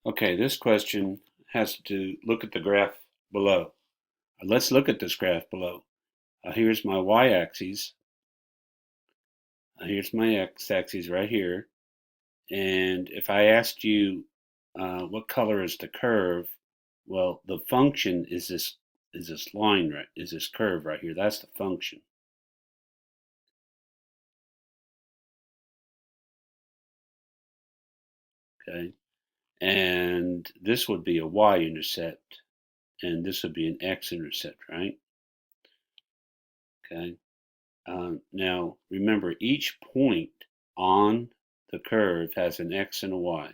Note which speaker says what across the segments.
Speaker 1: Okay, this question has to look at the graph below. Let's look at this graph below. Here's my y-axis. Here's my x-axis right here. And if I asked you what color is the curve, well, the function is this line, right? Is this curve right here? That's the function. Okay, and this would be a y-intercept, and this would be an x-intercept, right? Okay. Now, remember, each point on the curve has an x and a y.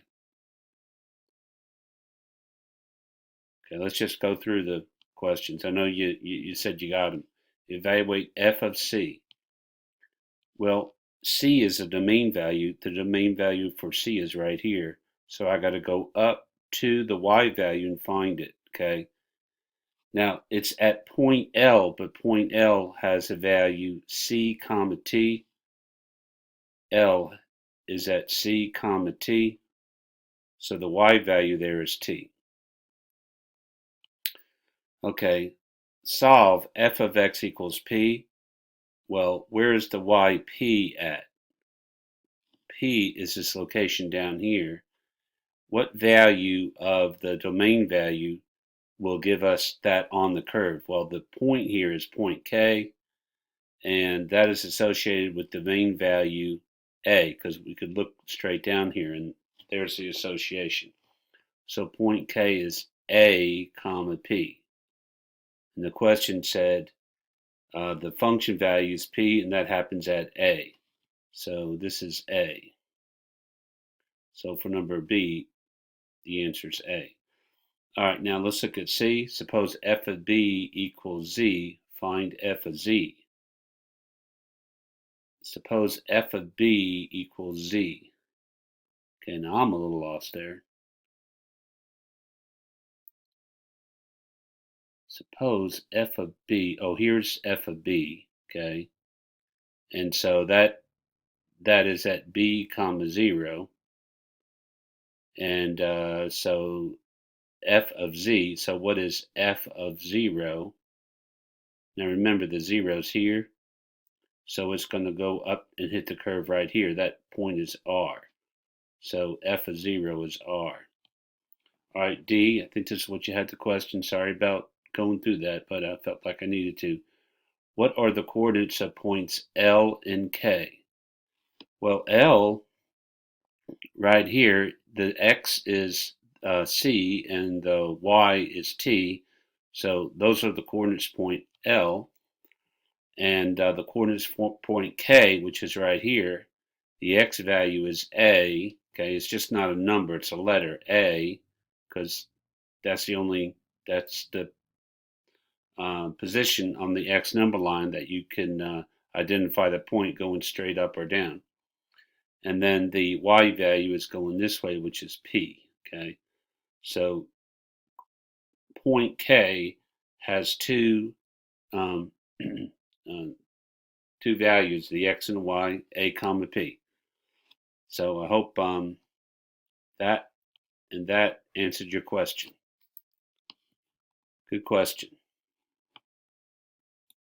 Speaker 1: Okay, let's just go through the questions. I know you said you got them. Evaluate f of c. Well, c is a domain value. The domain value for c is right here. So I got to go up to the y value and find it. Okay. Now, it's at point L, but point L has a value c comma t. L is at c comma t. So the y value there is t. Okay, solve f of x equals p. Well, where is the yp at? P is this location down here. What value of the domain value will give us that on the curve? Well, the point here is point K, and that is associated with domain value A, because we could look straight down here, and there's the association. So point K is A comma P. And the question said the function value is P, and that happens at A. So this is A. So for number B, the answer is A. All right, now let's look at C. Suppose f of B equals Z. Find f of Z. Suppose f of B equals Z. Okay, now I'm a little lost there. Suppose f of B, oh, here's f of B, okay? And so that is at B comma 0. And so f of z, so what is f of 0? Now remember the zero's here, so it's going to go up and hit the curve right here. That point is r. So f of 0 is r. All right, D, I think this is what you had the question. Sorry about going through that, but I felt like I needed to. What are the coordinates of points L and K? Well, L, right here, the x is C and the y is t. So those are the coordinates point L. And the coordinates point K, which is right here, the x value is A. Okay, it's just not a number, it's a letter A, because that's the position on the x number line that you can identify the point going straight up or down. And then the y value is going this way, which is P. Okay, so point K has two um, two values, the x and the y, a comma p. So I hope that answered your question. Good question.